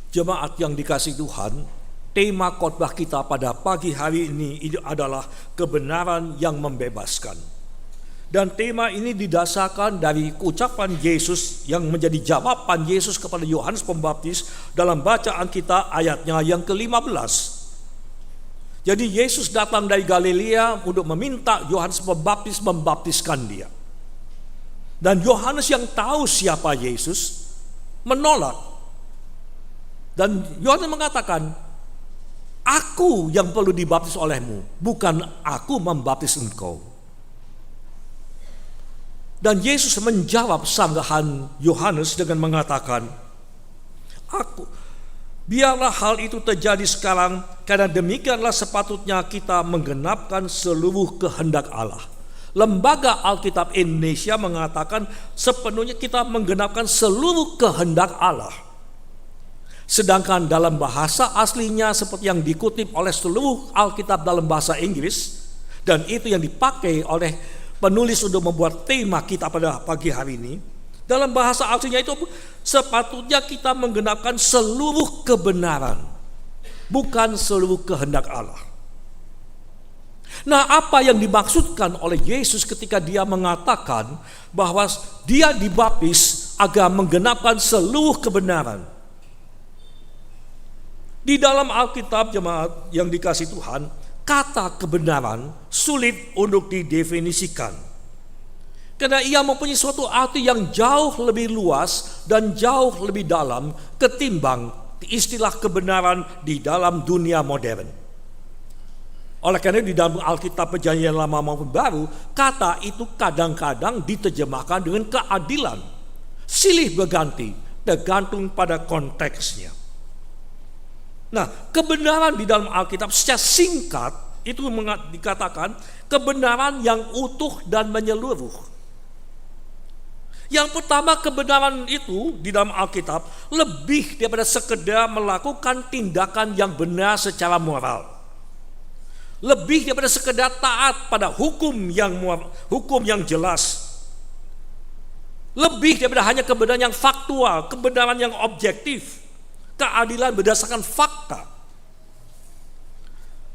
Jemaat yang dikasihi Tuhan, tema khotbah kita pada pagi hari ini adalah kebenaran yang membebaskan. Dan tema ini didasarkan dari ucapan Yesus yang menjadi jawaban Yesus kepada Yohanes Pembaptis dalam bacaan kita ayatnya yang ke-15. Jadi Yesus datang dari Galilea untuk meminta Yohanes Pembaptis membaptiskan dia. Dan Yohanes yang tahu siapa Yesus menolak. Dan Yohanes mengatakan, aku yang perlu dibaptis olehmu, bukan aku membaptis engkau. Dan Yesus menjawab sanggahan Yohanes dengan mengatakan, biarlah hal itu terjadi sekarang, karena demikianlah sepatutnya kita menggenapkan seluruh kehendak Allah. Lembaga Alkitab Indonesia mengatakan sepenuhnya kita menggenapkan seluruh kehendak Allah. Sedangkan dalam bahasa aslinya seperti yang dikutip oleh seluruh Alkitab dalam bahasa Inggris, dan itu yang dipakai oleh penulis untuk membuat tema kita pada pagi hari ini, dalam bahasa aslinya itu sepatutnya kita menggenapkan seluruh kebenaran, bukan seluruh kehendak Allah. Nah, apa yang dimaksudkan oleh Yesus ketika dia mengatakan bahwa dia dibaptis agar menggenapkan seluruh kebenaran? Di dalam Alkitab, jemaat yang dikasihi Tuhan, kata kebenaran sulit untuk didefinisikan. Karena ia mempunyai suatu arti yang jauh lebih luas dan jauh lebih dalam ketimbang istilah kebenaran di dalam dunia modern. Oleh karena di dalam Alkitab Perjanjian Lama maupun Baru, kata itu kadang-kadang diterjemahkan dengan keadilan. Silih berganti, tergantung pada konteksnya. Nah, kebenaran di dalam Alkitab secara singkat itu dikatakan kebenaran yang utuh dan menyeluruh. Yang pertama, kebenaran itu di dalam Alkitab lebih daripada sekedar melakukan tindakan yang benar secara moral. Lebih daripada sekedar taat pada hukum yang jelas. Lebih daripada hanya kebenaran yang faktual, kebenaran yang objektif. Keadilan berdasarkan fakta.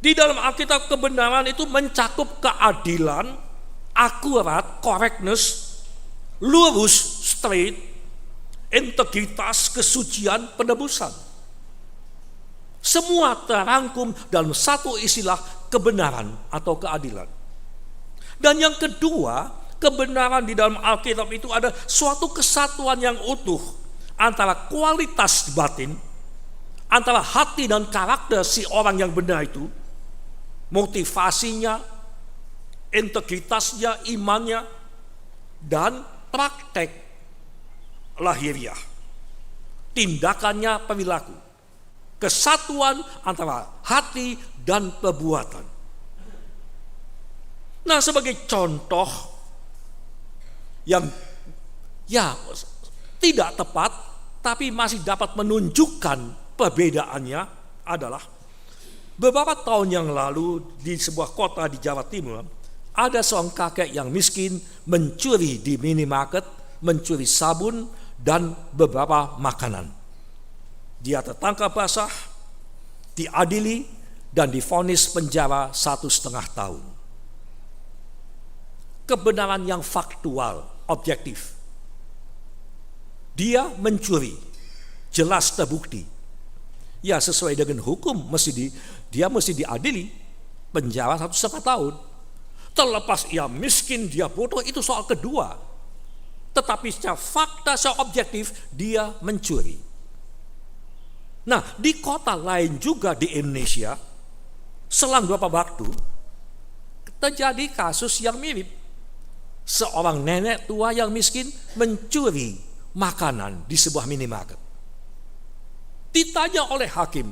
Di dalam Alkitab kebenaran itu mencakup keadilan, akurat, correctness, lurus, straight, integritas, kesucian, penebusan. Semua terangkum dalam satu istilah kebenaran atau keadilan. Dan yang kedua, kebenaran di dalam Alkitab itu ada suatu kesatuan yang utuh antara kualitas batin, antara hati dan karakter si orang yang benar itu, motivasinya, integritasnya, imannya, dan praktek lahiriah, tindakannya, perilaku. Kesatuan antara hati dan perbuatan. Nah, sebagai contoh yang tidak tepat tapi masih dapat menunjukkan perbedaannya adalah beberapa tahun yang lalu di sebuah kota di Jawa Timur ada seorang kakek yang miskin mencuri di minimarket, mencuri sabun dan beberapa makanan. Dia tertangkap basah, diadili dan divonis penjara 1,5 tahun. Kebenaran yang faktual, objektif. Dia mencuri, jelas terbukti. Ya, sesuai dengan hukum dia mesti diadili penjara 1,5 tahun. Terlepas ia miskin, dia bodoh, itu soal kedua. Tetapi secara fakta, secara objektif dia mencuri. Nah, di kota lain juga di Indonesia, selang beberapa waktu terjadi kasus yang mirip. Seorang nenek tua yang miskin mencuri makanan di sebuah minimarket. Ditanya oleh hakim,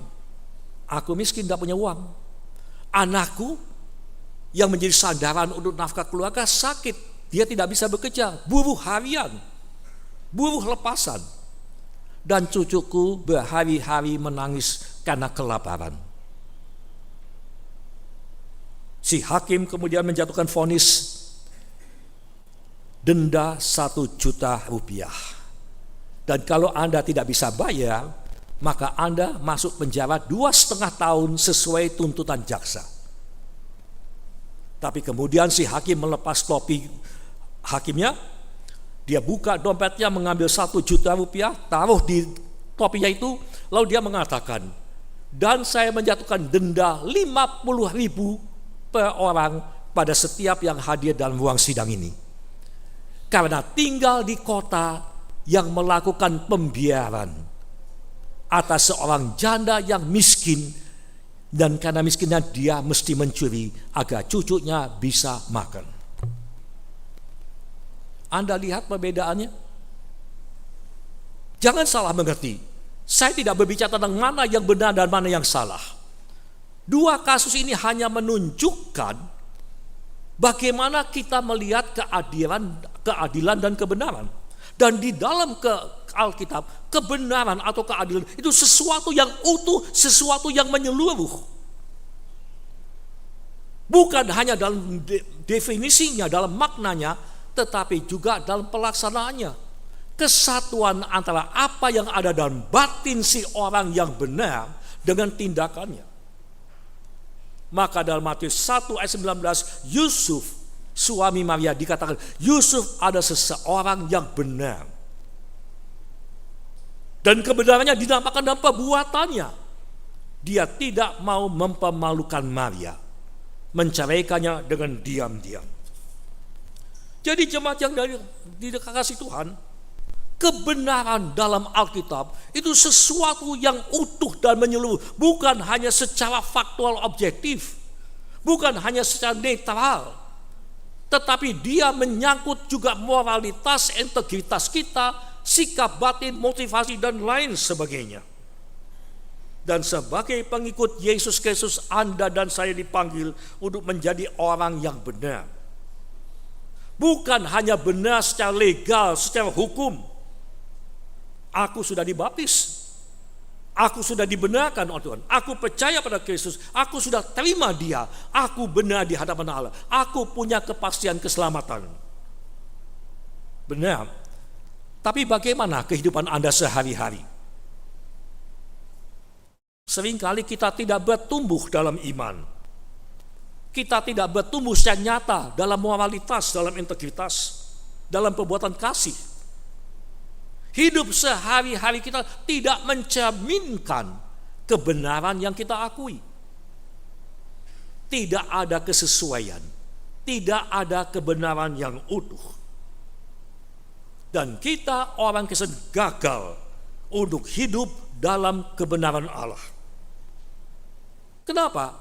aku miskin, tidak punya uang. Anakku yang menjadi sandaran untuk nafkah keluarga sakit, dia tidak bisa bekerja, buruh harian, buruh lepasan. Dan cucuku berhari-hari menangis karena kelaparan. Si hakim kemudian menjatuhkan vonis denda 1 juta rupiah. Dan kalau Anda tidak bisa bayar, maka Anda masuk penjara 2,5 tahun sesuai tuntutan jaksa. Tapi kemudian si hakim melepas topi hakimnya, dia buka dompetnya, mengambil 1 juta rupiah, taruh di topinya itu, lalu dia mengatakan, dan saya menjatuhkan denda 50.000 per orang pada setiap yang hadir dalam ruang sidang ini. Karena tinggal di kota yang melakukan pembiaran atas seorang janda yang miskin, dan karena miskinnya dia mesti mencuri agar cucunya bisa makan. Anda lihat perbedaannya? Jangan salah mengerti. Saya tidak berbicara tentang mana yang benar dan mana yang salah. 2 kasus ini hanya menunjukkan bagaimana kita melihat keadilan dan kebenaran. Dan di dalam Alkitab, kebenaran atau keadilan itu sesuatu yang utuh, sesuatu yang menyeluruh. Bukan hanya dalam definisinya, dalam maknanya, tetapi juga dalam pelaksanaannya. Kesatuan antara apa yang ada dalam batin si orang yang benar dengan tindakannya. Maka dalam Matius 1 ayat 19, Yusuf, suami Maria, dikatakan Yusuf ada seseorang yang benar. Dan kebenarannya dinampakkan dalam perbuatannya. Dia tidak mau mempermalukan Maria, menceraikannya dengan diam-diam. Jadi jemaat yang dikasihi Tuhan, kebenaran dalam Alkitab itu sesuatu yang utuh dan menyeluruh, bukan hanya secara faktual objektif, bukan hanya secara netral, tetapi dia menyangkut juga moralitas, integritas kita, sikap batin, motivasi, dan lain sebagainya. Dan sebagai pengikut Yesus Kristus, Anda dan saya dipanggil untuk menjadi orang yang benar. Bukan hanya benar secara legal, secara hukum. Aku sudah dibaptis, aku sudah dibenarkan oleh Tuhan, aku percaya pada Kristus, aku sudah terima Dia, aku benar di hadapan Allah, aku punya kepastian keselamatan. Benar. Tapi bagaimana kehidupan Anda sehari-hari? Seringkali kita tidak bertumbuh dalam iman. Kita tidak bertumbuh secara nyata dalam moralitas, dalam integritas, dalam perbuatan kasih. Hidup sehari-hari kita tidak mencerminkan kebenaran yang kita akui. Tidak ada kesesuaian, tidak ada kebenaran yang utuh. Dan kita orang Kristen gagal untuk hidup dalam kebenaran Allah. Kenapa?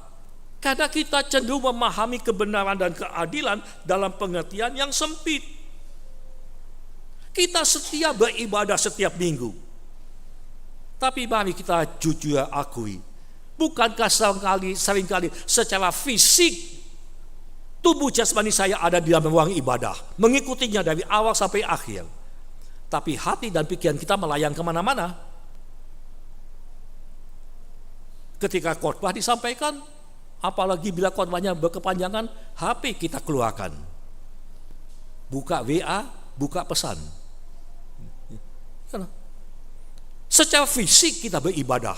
Karena kita cenderung memahami kebenaran dan keadilan dalam pengertian yang sempit. Kita setia beribadah setiap minggu. Tapi mari kita jujur akui, bukankah seringkali secara fisik tubuh jasmani saya ada di dalam ruang ibadah, mengikutinya dari awal sampai akhir. Tapi hati dan pikiran kita melayang kemana-mana. Ketika khotbah disampaikan, apalagi bila khotbahnya berkepanjangan, HP kita keluarkan. Buka WA, buka pesan. Secara fisik kita beribadah,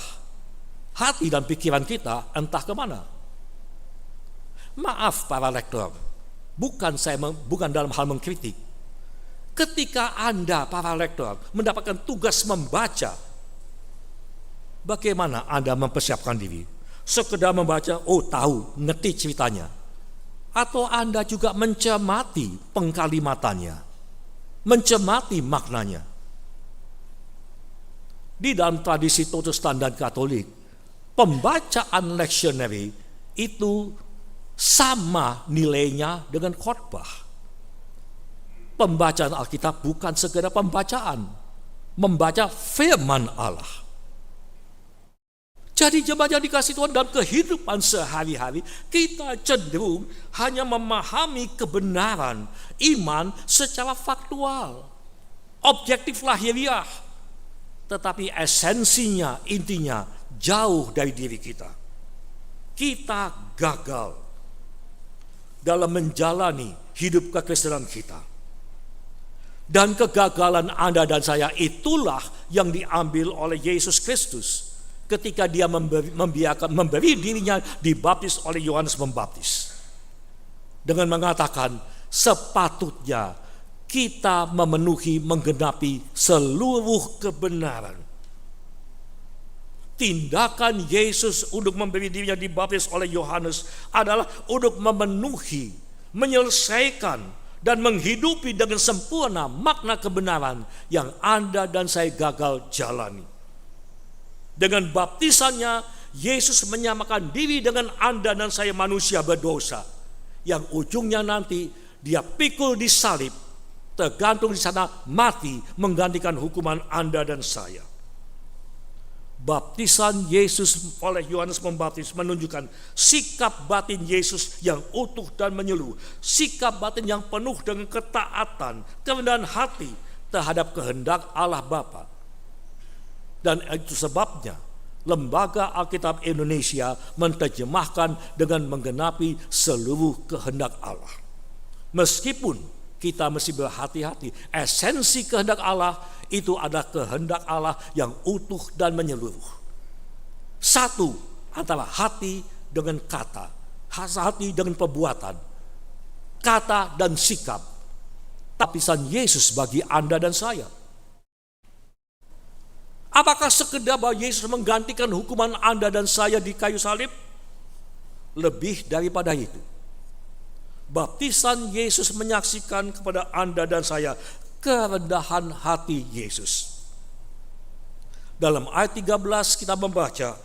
hati dan pikiran kita entah kemana. Maaf para lektor, bukan dalam hal mengkritik. Ketika Anda para lektor mendapatkan tugas membaca, bagaimana Anda mempersiapkan diri? Sekedar membaca, tahu, ngerti ceritanya. Atau Anda juga mencermati pengkalimatannya, mencermati maknanya. Di dalam tradisi Protestan dan Katolik, pembacaan lectionary itu sama nilainya dengan khotbah. Pembacaan Alkitab bukan sekedar pembacaan, membaca firman Allah. Jadi jemaat yang dikasihi Tuhan, dalam kehidupan sehari-hari kita cenderung hanya memahami kebenaran iman secara faktual, objektif lahiriah. Tetapi esensinya, intinya jauh dari diri kita. Kita gagal dalam menjalani hidup kekristenan kita. Dan kegagalan Anda dan saya itulah yang diambil oleh Yesus Kristus ketika dia memberi dirinya dibaptis oleh Yohanes Pembaptis. Dengan mengatakan sepatutnya kita memenuhi, menggenapi seluruh kebenaran. Tindakan Yesus untuk memberi dirinya dibaptis oleh Yohanes adalah untuk memenuhi, menyelesaikan, dan menghidupi dengan sempurna makna kebenaran yang Anda dan saya gagal jalani. Dengan baptisannya, Yesus menyamakan diri dengan Anda dan saya manusia berdosa, yang ujungnya nanti dia pikul di salib, tergantung di sana mati menggantikan hukuman Anda dan saya. Baptisan Yesus oleh Yohanes Pembaptis menunjukkan sikap batin Yesus yang utuh dan menyeluruh, sikap batin yang penuh dengan ketaatan, kerendahan hati terhadap kehendak Allah Bapa. Dan itu sebabnya Lembaga Alkitab Indonesia menerjemahkan dengan menggenapi seluruh kehendak Allah. Meskipun kita mesti berhati-hati, esensi kehendak Allah itu adalah kehendak Allah yang utuh dan menyeluruh. Satu antara hati dengan kata, hati dengan perbuatan, kata dan sikap. Baptisan Yesus bagi Anda dan saya. Apakah sekedar bahwa Yesus menggantikan hukuman Anda dan saya di kayu salib? Lebih daripada itu. Baptisan Yesus menyaksikan kepada Anda dan saya kerendahan hati Yesus. Dalam ayat 13 kita membaca,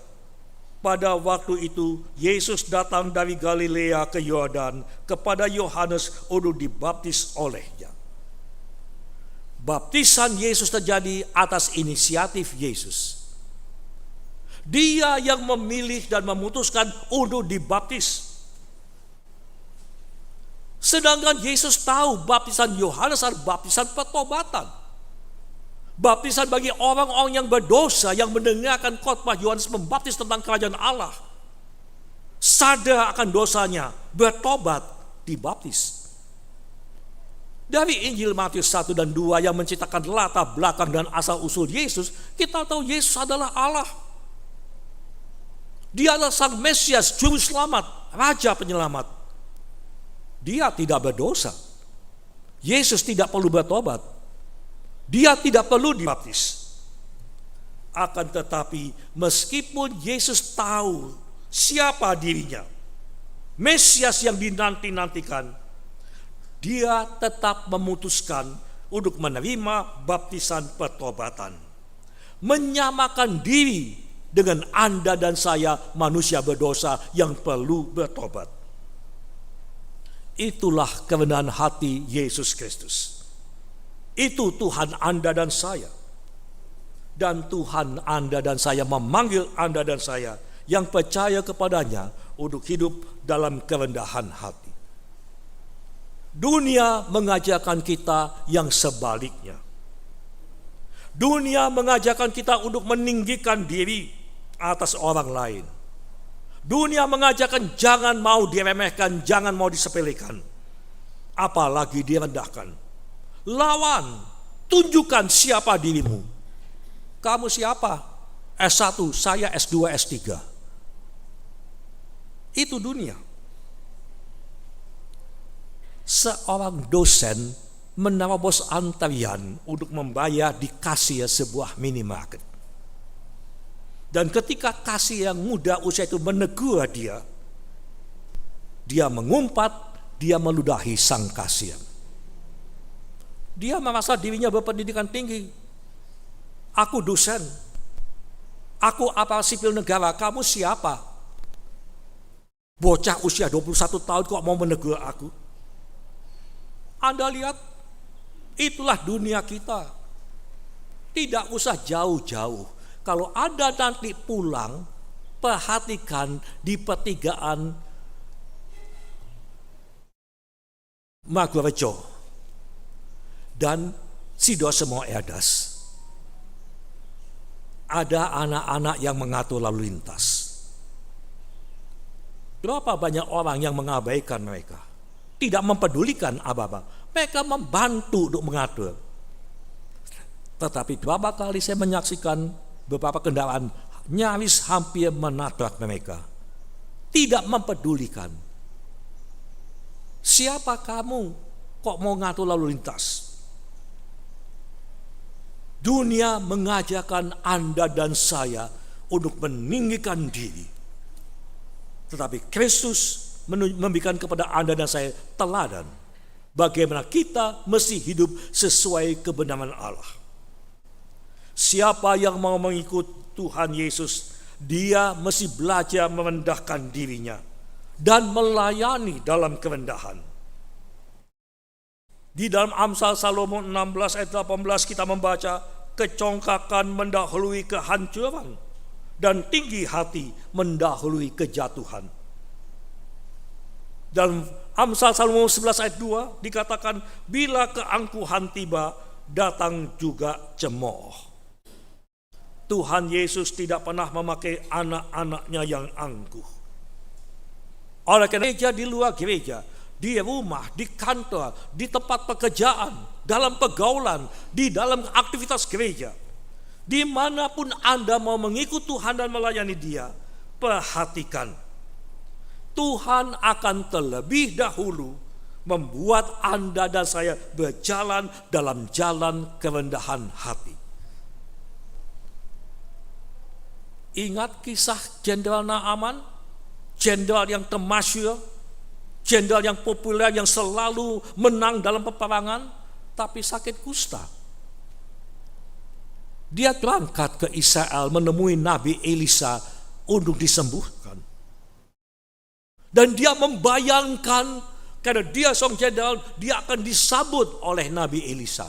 pada waktu itu Yesus datang dari Galilea ke Yordan kepada Yohanes untuk dibaptis olehnya. Baptisan Yesus terjadi atas inisiatif Yesus. Dia yang memilih dan memutuskan untuk dibaptis. Sedangkan Yesus tahu baptisan Yohanes adalah baptisan pertobatan. Baptisan bagi orang-orang yang berdosa yang mendengarkan khotbah Yohanes Pembaptis tentang kerajaan Allah. Sadar akan dosanya, bertobat, dibaptis. Dari Injil Matius 1 dan 2 yang menceritakan latar belakang dan asal-usul Yesus, kita tahu Yesus adalah Allah. Dia adalah Sang Mesias, Juru Selamat, Raja Penyelamat. Dia tidak berdosa. Yesus tidak perlu bertobat. Dia tidak perlu dibaptis. Akan tetapi meskipun Yesus tahu siapa dirinya, Mesias yang dinanti-nantikan, dia tetap memutuskan untuk menerima baptisan pertobatan. Menyamakan diri dengan Anda dan saya manusia berdosa yang perlu bertobat. Itulah kerendahan hati Yesus Kristus. Itu Tuhan Anda dan saya. Dan Tuhan Anda dan saya memanggil Anda dan saya yang percaya kepadanya untuk hidup dalam kerendahan hati. Dunia mengajarkan kita yang sebaliknya. Dunia mengajarkan kita untuk meninggikan diri atas orang lain. Dunia mengajarkan jangan mau diremehkan, jangan mau disepelekan, apalagi direndahkan. Lawan, tunjukkan siapa dirimu. Kamu siapa? S1, saya S2, S3. Itu dunia. Seorang dosen menerobos antrian untuk membayar di kasir sebuah minimarket. Dan ketika kasir yang muda usia itu menegur dia mengumpat, dia meludahi sang kasir. Dia merasa dirinya berpendidikan tinggi. Aku dosen, aku aparat sipil negara, kamu siapa? Bocah usia 21 tahun kok mau menegur aku? Anda lihat, itulah dunia kita. Tidak usah jauh-jauh. Kalau Anda nanti pulang, perhatikan di pertigaan Magurejo dan Sidoarjo Erdas. Ada anak-anak yang mengatur lalu lintas. Berapa banyak orang yang mengabaikan mereka? Tidak mempedulikan apa-apa. Mereka membantu untuk mengatur. Tetapi beberapa kali saya menyaksikan beberapa kendaraan nyaris hampir menabrak mereka. Tidak mempedulikan. Siapa kamu kok mau ngatur lalu lintas? Dunia mengajarkan Anda dan saya untuk meninggikan diri. Tetapi Kristus memberikan kepada Anda dan saya teladan bagaimana kita mesti hidup sesuai kebenaran Allah. Siapa yang mau mengikut Tuhan Yesus, dia mesti belajar merendahkan dirinya dan melayani dalam kerendahan. Di dalam Amsal Salomo 16 ayat 18 kita membaca, kecongkakan mendahului kehancuran dan tinggi hati mendahului kejatuhan. Dalam Amsal Salomo 11 ayat 2 dikatakan, bila keangkuhan tiba, datang juga cemooh. Tuhan Yesus tidak pernah memakai anak-anaknya yang angkuh. Oleh karena gereja di luar gereja, di rumah, di kantor, di tempat pekerjaan, dalam pergaulan, di dalam aktivitas gereja, dimanapun Anda mau mengikut Tuhan dan melayani Dia, perhatikan, Tuhan akan terlebih dahulu membuat Anda dan saya berjalan dalam jalan kerendahan hati. Ingat kisah Jenderal Naaman, jenderal yang termasyhur, jenderal yang populer yang selalu menang dalam peperangan, tapi sakit kusta. Dia berangkat ke Israel menemui Nabi Elisa untuk disembuhkan. Dan dia membayangkan karena dia seorang jenderal, dia akan disambut oleh Nabi Elisa.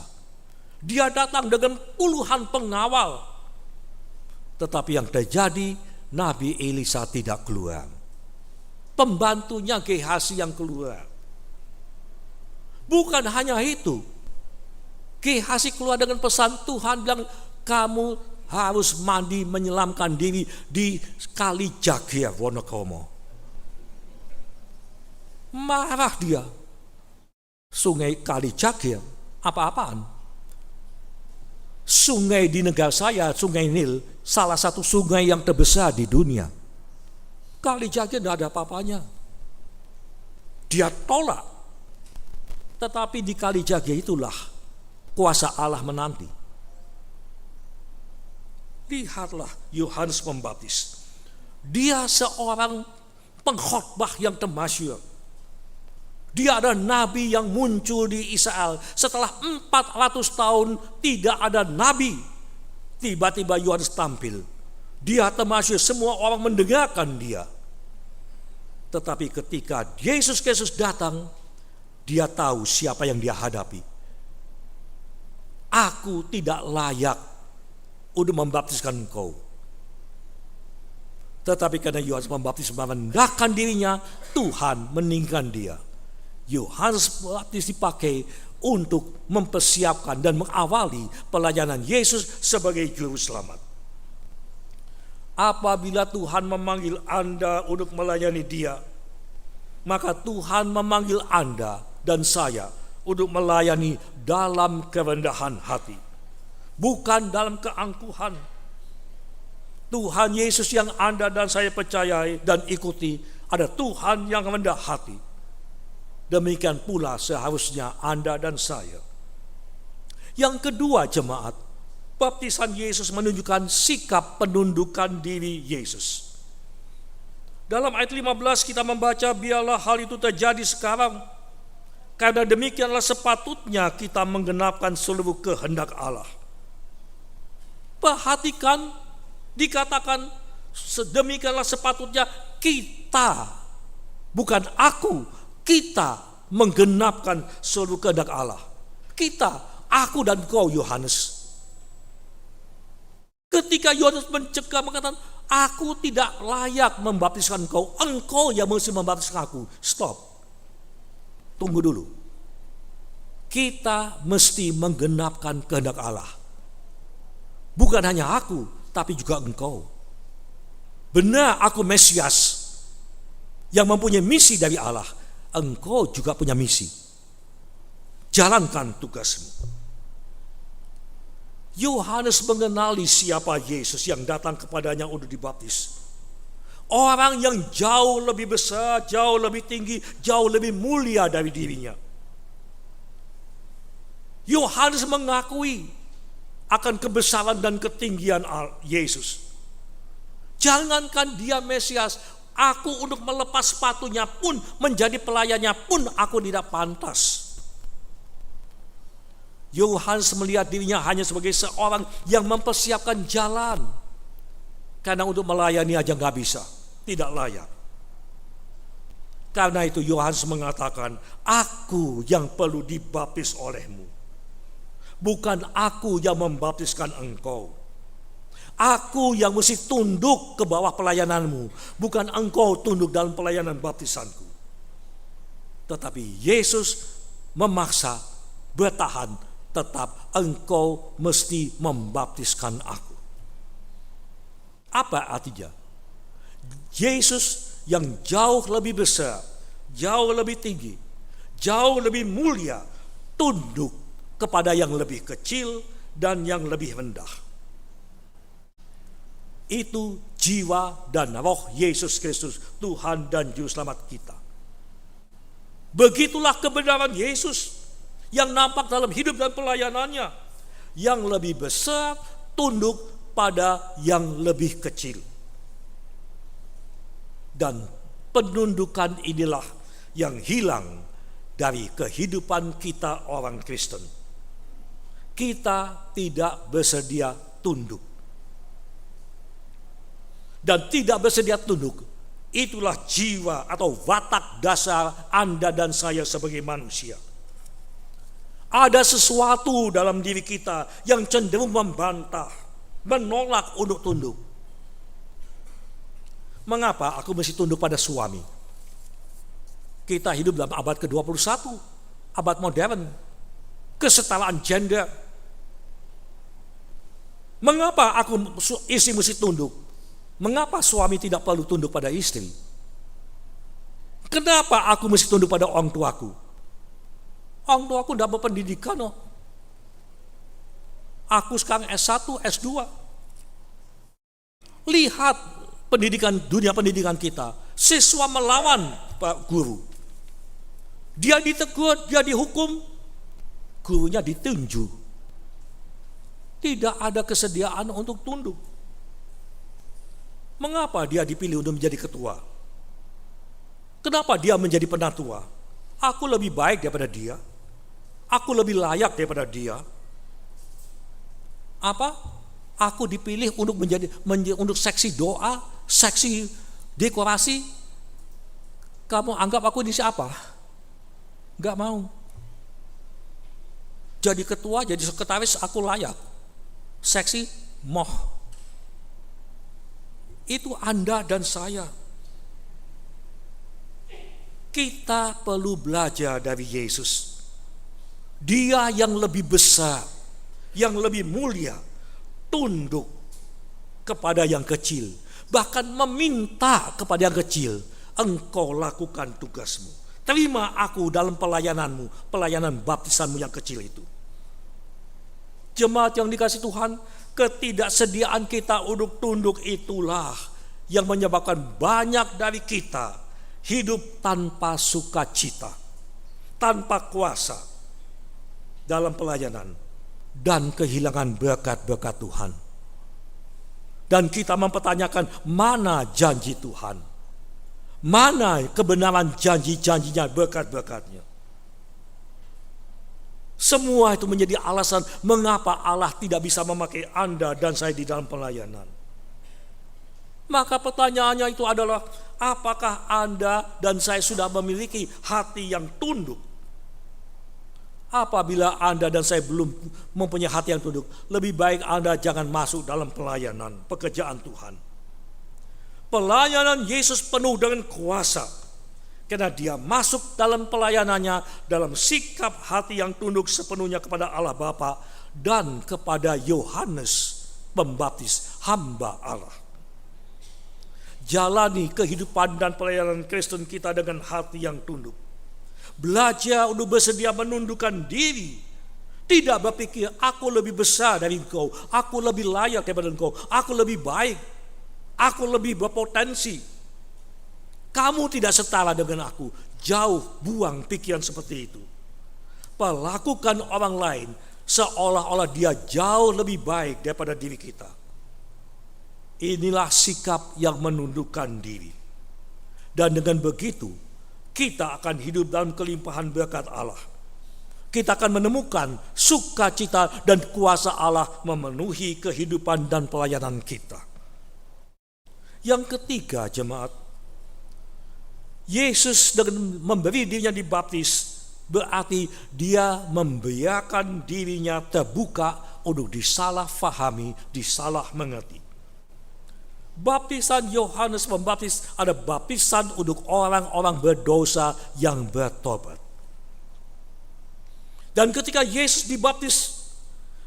Dia datang dengan puluhan pengawal. Tetapi yang terjadi, Nabi Elisa tidak keluar. Pembantunya Gehazi yang keluar. Bukan hanya itu. Gehazi keluar dengan pesan Tuhan bilang, kamu harus mandi menyelamkan diri di Kali Jagir, Wonokromo. Marah dia. Sungai Kali Jagir, apa-apaan? Sungai di negara saya, Sungai Nil, salah satu sungai yang terbesar di dunia. Kali Jagir tidak ada apa-apanya. Dia tolak. Tetapi di Kali Jagir itulah kuasa Allah menanti. Lihatlah Yohanes Pembaptis. Dia seorang pengkhotbah yang termasyhur. Dia ada nabi yang muncul di Israel. Setelah 400 tahun tidak ada nabi. Tiba-tiba Yohanes tampil. Dia termasyhur, semua orang mendengarkan dia. Tetapi ketika Yesus Kristus datang, dia tahu siapa yang dia hadapi. Aku tidak layak untuk membaptiskan engkau. Tetapi karena Yohanes Pembaptis merendahkan dirinya, Tuhan meninggikan dia. Yohanes Pembaptis dipakai untuk mempersiapkan dan mengawali pelayanan Yesus sebagai juru selamat. Apabila Tuhan memanggil Anda untuk melayani Dia, maka Tuhan memanggil Anda dan saya untuk melayani dalam kerendahan hati, bukan dalam keangkuhan. Tuhan Yesus yang Anda dan saya percayai dan ikuti ada Tuhan yang rendah hati. Demikian pula seharusnya Anda dan saya. Yang kedua, jemaat, baptisan Yesus menunjukkan sikap penundukan diri Yesus. Dalam ayat 15 kita membaca, biarlah hal itu terjadi sekarang, karena demikianlah sepatutnya kita menggenapkan seluruh kehendak Allah. Perhatikan, dikatakan sedemikianlah sepatutnya kita, bukan aku, kita menggenapkan seluruh kehendak Allah. Kita, aku dan kau Yohanes. Ketika Yohanes mencegah mengatakan, aku tidak layak membaptiskan engkau, engkau yang mesti membaptiskan aku. Stop. Tunggu dulu. Kita mesti menggenapkan kehendak Allah. Bukan hanya aku, tapi juga engkau. Benar aku Mesias yang mempunyai misi dari Allah. Engkau juga punya misi. Jalankan tugasmu. Yohanes mengenali siapa Yesus yang datang kepadanya untuk dibaptis. Orang yang jauh lebih besar, jauh lebih tinggi, jauh lebih mulia dari dirinya. Yohanes mengakui akan kebesaran dan ketinggian Yesus. Jangankan dia Mesias, aku untuk melepas sepatunya pun, menjadi pelayannya pun aku tidak pantas. Yohanes melihat dirinya hanya sebagai seorang yang mempersiapkan jalan. Karena untuk melayani aja gak bisa, tidak layak. Karena itu Yohanes mengatakan, aku yang perlu dibaptis olehmu. Bukan aku yang membaptiskan engkau. Aku yang mesti tunduk ke bawah pelayananmu. Bukan engkau tunduk dalam pelayanan baptisanku. Tetapi Yesus memaksa bertahan. Tetap engkau mesti membaptiskan aku. Apa artinya? Yesus yang jauh lebih besar, jauh lebih tinggi, jauh lebih mulia, tunduk kepada yang lebih kecil dan yang lebih rendah. Itu jiwa dan roh Yesus Kristus, Tuhan dan Juru Selamat kita. Begitulah kebenaran Yesus yang nampak dalam hidup dan pelayanannya. Yang lebih besar tunduk pada yang lebih kecil. Dan penundukan inilah yang hilang dari kehidupan kita orang Kristen. Kita tidak bersedia tunduk. Dan tidak bersedia tunduk, itulah jiwa atau watak dasar Anda dan saya sebagai manusia. Ada sesuatu dalam diri kita yang cenderung membantah, menolak untuk tunduk. Mengapa aku mesti tunduk pada suami? Kita hidup dalam abad ke-21, abad modern, kesetaraan gender. Mengapa istri mesti tunduk? Mengapa suami tidak perlu tunduk pada istri? Kenapa aku mesti tunduk pada orang tuaku? Orang tuaku tidak berpendidikan. Aku sekarang S1, S2. Lihat dunia pendidikan kita. Siswa melawan Pak Guru. Dia ditegur, dia dihukum. Gurunya ditunjuk. Tidak ada kesediaan untuk tunduk. Mengapa dia dipilih untuk menjadi ketua? Kenapa dia menjadi penatua? Aku lebih baik daripada dia. Aku lebih layak daripada dia. Apa? Aku dipilih untuk untuk seksi doa, seksi dekorasi. Kamu anggap aku ini siapa? Gak mau. Jadi ketua, jadi sekretaris aku layak. Seksi moh. Itu Anda dan saya. Kita perlu belajar dari Yesus. Dia yang lebih besar, yang lebih mulia, tunduk kepada yang kecil. Bahkan meminta kepada yang kecil, engkau lakukan tugasmu. Terima aku dalam pelayananmu, pelayanan baptisanmu yang kecil itu. Jemaat yang dikasihi Tuhan, ketidaksediaan kita untuk tunduk itulah yang menyebabkan banyak dari kita hidup tanpa sukacita, tanpa kuasa dalam pelayanan, dan kehilangan berkat-berkat Tuhan. Dan kita mempertanyakan, mana janji Tuhan? Mana kebenaran janji-janjinya, berkat-berkatnya? Semua itu menjadi alasan mengapa Allah tidak bisa memakai Anda dan saya di dalam pelayanan. Maka pertanyaannya itu adalah, apakah Anda dan saya sudah memiliki hati yang tunduk? Apabila Anda dan saya belum mempunyai hati yang tunduk, lebih baik Anda jangan masuk dalam pelayanan, pekerjaan Tuhan. Pelayanan Yesus penuh dengan kuasa, karena dia masuk dalam pelayanannya dalam sikap hati yang tunduk sepenuhnya kepada Allah Bapa dan kepada Yohanes Pembaptis, hamba Allah. Jalani kehidupan dan pelayanan Kristen kita dengan hati yang tunduk. Belajar untuk bersedia menundukkan diri Tidak berpikir aku lebih besar dari engkau, aku lebih layak daripada engkau, aku lebih baik, aku lebih berpotensi. Kamu tidak setara dengan aku. Jauh, buang pikiran seperti itu. Perlakukan orang lain seolah-olah dia jauh lebih baik daripada diri kita. Inilah sikap yang menundukkan diri. Dan dengan begitu, kita akan hidup dalam kelimpahan berkat Allah. Kita akan menemukan sukacita dan kuasa Allah memenuhi kehidupan dan pelayanan kita. Yang ketiga, jemaat, Yesus dengan memberi dirinya dibaptis berarti dia membiarkan dirinya terbuka untuk disalah fahami, disalah mengerti. Baptisan Yohanes Pembaptis ada baptisan untuk orang-orang berdosa yang bertobat. Dan ketika Yesus dibaptis,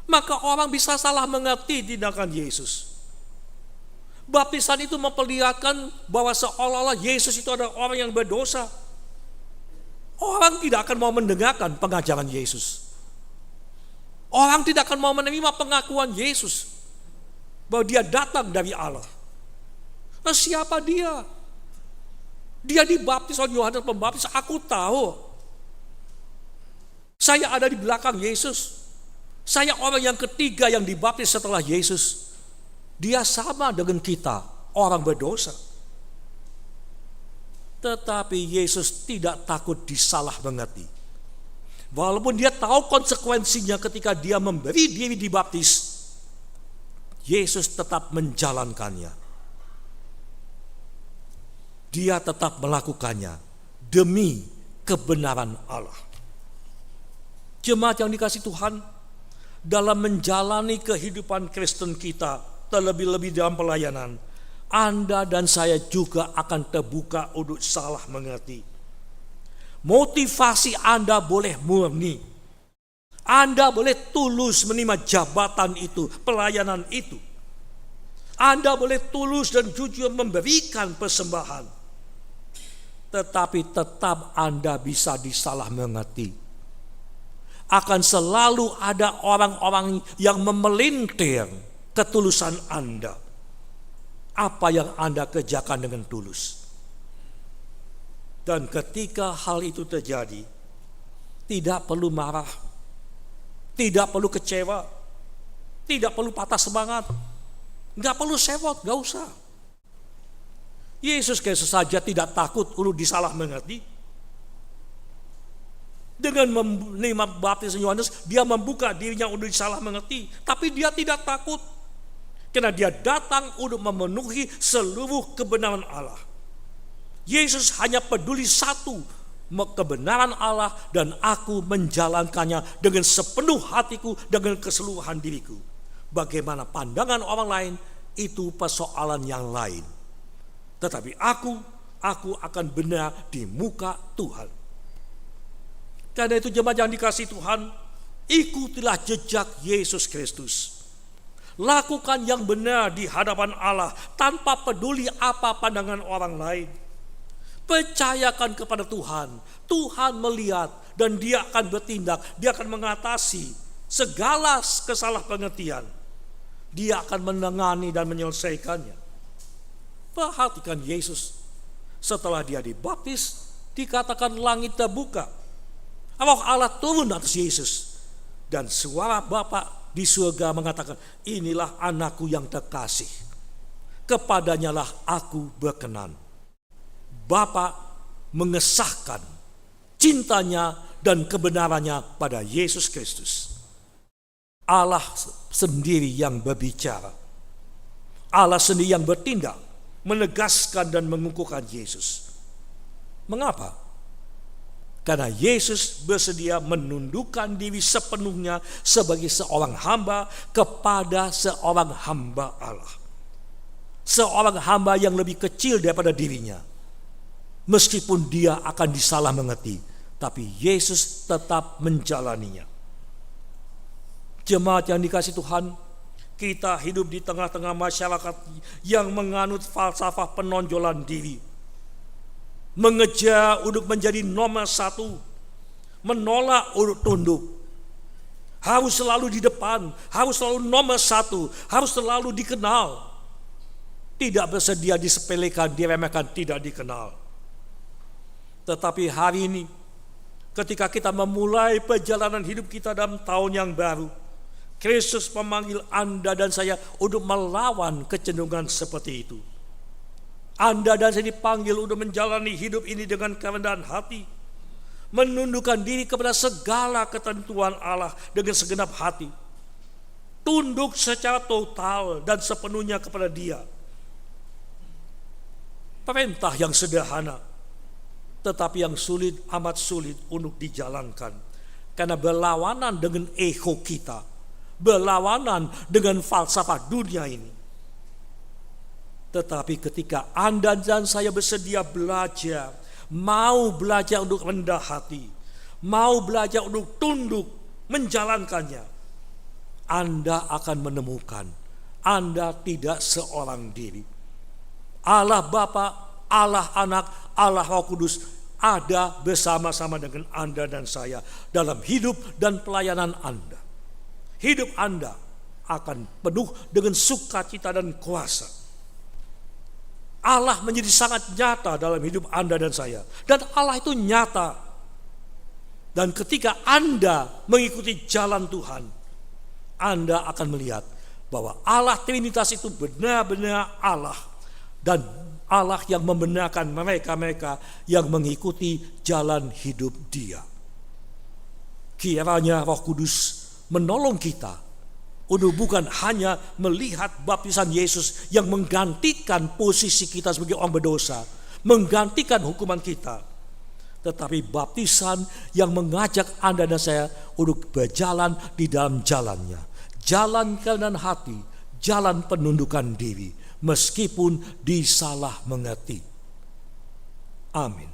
maka orang bisa salah mengerti tindakan Yesus. Baptisan itu memperlihatkan bahwa seolah-olah Yesus itu adalah orang yang berdosa. Orang tidak akan mau mendengarkan pengajaran Yesus. Orang tidak akan mau menerima pengakuan Yesus bahwa dia datang dari Allah. Nah, siapa dia? Dia dibaptis oleh Yohanes Pembaptis. Aku tahu. Saya ada di belakang Yesus. Saya orang yang ketiga yang dibaptis setelah Yesus. Dia sama dengan kita, orang berdosa. Tetapi Yesus tidak takut disalah mengerti. Walaupun dia tahu konsekuensinya ketika dia memberi diri dibaptis, Yesus tetap menjalankannya. Dia tetap melakukannya demi kebenaran Allah. Jemaat yang dikasihi Tuhan, dalam menjalani kehidupan Kristen kita, terlebih-lebih dalam pelayanan, Anda dan saya juga akan terbuka untuk salah mengerti. Motivasi Anda boleh murni. Anda boleh tulus menerima jabatan itu, pelayanan itu. Anda boleh tulus dan jujur memberikan persembahan. Tetapi tetap Anda bisa disalah mengerti. Akan selalu ada orang-orang yang memelintir ketulusan Anda. Apa yang Anda kerjakan dengan tulus. Dan ketika hal itu terjadi, tidak perlu marah, tidak perlu kecewa, tidak perlu patah semangat, nggak perlu sewot, nggak usah. Yesus saja tidak takut untuk disalah mengerti. Dengan menerima baptisan Yohanes, dia membuka dirinya untuk disalah mengerti. Tapi dia tidak takut. Karena dia datang untuk memenuhi seluruh kebenaran Allah. Yesus hanya peduli satu, kebenaran Allah, dan aku menjalankannya dengan sepenuh hatiku, dengan keseluruhan diriku. Bagaimana pandangan orang lain, itu persoalan yang lain. Tetapi aku akan benar di muka Tuhan. Karena itu jemaat yang dikasihi Tuhan, ikutilah jejak Yesus Kristus. Lakukan yang benar di hadapan Allah tanpa peduli apa pandangan orang lain. Percayakan kepada Tuhan. Tuhan melihat dan dia akan bertindak. Dia akan mengatasi segala kesalahpengertian. Dia akan menangani dan menyelesaikannya. Perhatikan Yesus. Setelah dia dibaptis, dikatakan langit terbuka. Allah turun atas Yesus. Dan suara Bapa di surga mengatakan, inilah anakku yang terkasih. Kepadanyalah aku berkenan. Bapa mengesahkan cintanya dan kebenarannya pada Yesus Kristus. Allah sendiri yang berbicara. Allah sendiri yang bertindak, menegaskan dan mengukuhkan Yesus. Mengapa? Karena Yesus bersedia menundukkan diri sepenuhnya sebagai seorang hamba kepada seorang hamba Allah. Seorang hamba yang lebih kecil daripada dirinya. Meskipun dia akan disalah mengerti, tapi Yesus tetap menjalaninya. Jemaat yang dikasihi Tuhan, kita hidup di tengah-tengah masyarakat yang menganut falsafah penonjolan diri. Mengejar untuk menjadi nomor satu, menolak untuk tunduk. harus selalu di depan, harus selalu nomor satu, harus selalu dikenal. Tidak bersedia disepelekan, diremehkan, tidak dikenal. Tetapi hari ini, ketika kita memulai perjalanan hidup kita dalam tahun yang baru, Kristus memanggil Anda dan saya untuk melawan kecenderungan seperti itu. Anda dan saya dipanggil untuk menjalani hidup ini dengan kerendahan hati, menundukkan diri kepada segala ketentuan Allah dengan segenap hati, tunduk secara total dan sepenuhnya kepada Dia. Perintah yang sederhana, tetapi yang sulit, amat sulit untuk dijalankan, karena berlawanan dengan ego kita, berlawanan dengan falsafah dunia ini. Tetapi ketika Anda dan saya bersedia belajar, mau belajar untuk rendah hati, mau belajar untuk tunduk menjalankannya, Anda akan menemukan Anda tidak seorang diri. Allah Bapa, Allah Anak, Allah Roh Kudus ada bersama-sama dengan Anda dan saya dalam hidup dan pelayanan Anda. Hidup Anda akan penuh dengan sukacita dan kuasa. Allah menjadi sangat nyata dalam hidup Anda dan saya. Dan Allah itu nyata. Dan ketika Anda mengikuti jalan Tuhan, Anda akan melihat bahwa Allah Trinitas itu benar-benar Allah. Dan Allah yang membenarkan mereka-mereka yang mengikuti jalan hidup Dia. Kiranya Roh Kudus menolong kita untuk bukan hanya melihat baptisan Yesus yang menggantikan posisi kita sebagai orang berdosa, menggantikan hukuman kita, tetapi baptisan yang mengajak Anda dan saya untuk berjalan di dalam jalannya, jalan kerendahan hati, jalan penundukan diri, meskipun disalah mengerti. Amin.